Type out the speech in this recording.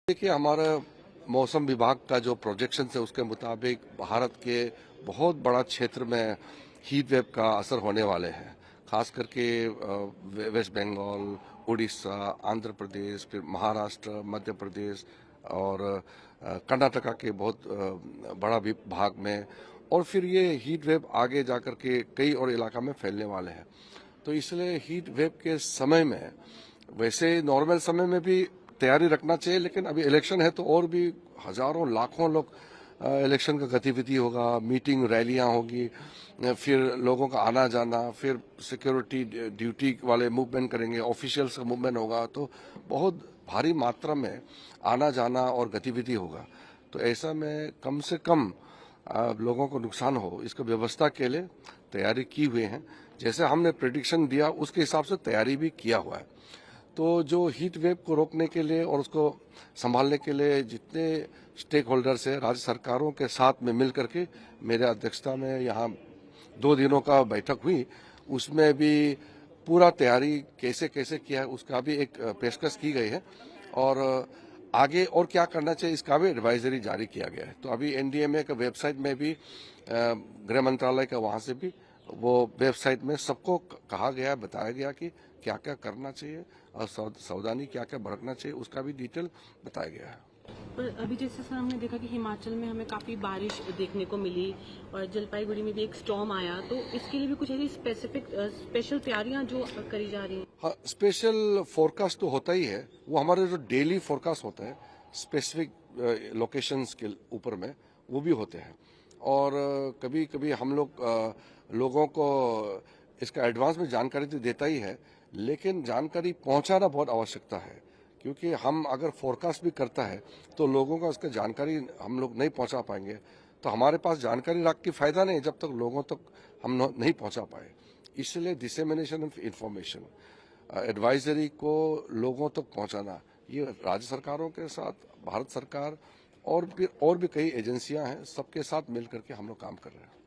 देखिए, हमारा मौसम विभाग का जो प्रोजेक्शन है उसके मुताबिक भारत के बहुत बड़ा क्षेत्र में हीट वेव का असर होने वाले हैं। खास करके वेस्ट बंगाल, उड़ीसा, आंध्र प्रदेश, फिर महाराष्ट्र, मध्य प्रदेश और कर्नाटका के बहुत बड़ा भी भाग में, और फिर ये हीट वेव आगे जाकर के कई और इलाका में फैलने वाले हैं। तो इसलिए हीट वेव के समय में, वैसे नॉर्मल समय में भी तैयारी रखना चाहिए, लेकिन अभी इलेक्शन है तो और भी हजारों लाखों लोग इलेक्शन का गतिविधि होगा, मीटिंग रैलियां होगी, फिर लोगों का आना जाना, फिर सिक्योरिटी ड्यूटी वाले मूवमेंट करेंगे, ऑफिशियल्स का मूवमेंट होगा, तो बहुत भारी मात्रा में आना जाना और गतिविधि होगा। तो ऐसा में कम से कम लोगों को नुकसान हो, इसका व्यवस्था के लिए तैयारी की हुई है। जैसे हमने प्रेडिक्शन दिया उसके हिसाब से तैयारी भी किया हुआ है। तो जो हीट वेव को रोकने के लिए और उसको संभालने के लिए जितने स्टेक होल्डर्स हैं, राज्य सरकारों के साथ में मिल करके मेरे अध्यक्षता में यहाँ 2 दिनों का बैठक हुई। उसमें भी पूरा तैयारी कैसे कैसे किया है उसका भी एक पेशकश की गई है, और आगे और क्या करना चाहिए इसका भी एडवाइजरी जारी किया गया है। तो अभी एनडीएमए का वेबसाइट में भी, गृह मंत्रालय का वहां से भी वो वेबसाइट में सबको कहा गया, बताया गया कि क्या क्या करना चाहिए और सावधानी क्या क्या बरतना चाहिए, उसका भी डिटेल बताया गया है। पर अभी जैसे सर हमने देखा कि हिमाचल में हमें काफ़ी बारिश देखने को मिली और जलपाईगुड़ी में भी एक स्टॉर्म आया, तो इसके लिए भी कुछ ऐसी स्पेशल तैयारियां जो करी जा रही हैं? हाँ, स्पेशल फोरकास्ट तो होता ही है। वो हमारे जो डेली फोरकास्ट होता है स्पेसिफिक लोकेशंस के ऊपर में, वो भी होते हैं। और कभी कभी हम लोग लोगों को इसका एडवांस में जानकारी तो देता ही है, लेकिन जानकारी पहुंचाना बहुत आवश्यकता है, क्योंकि हम अगर फोरकास्ट भी करता है तो लोगों को उसका जानकारी हम लोग नहीं पहुंचा पाएंगे। तो हमारे पास जानकारी रख के फायदा नहीं जब तक लोगों तक हम नहीं पहुंचा पाए। इसलिए डिसेमिनेशन ऑफ इंफॉर्मेशन, एडवाइजरी को लोगों तक पहुंचाना, ये राज्य सरकारों के साथ भारत सरकार और भी कई एजेंसियां हैं, सबके साथ मिलकर के हम लोग काम कर रहे हैं।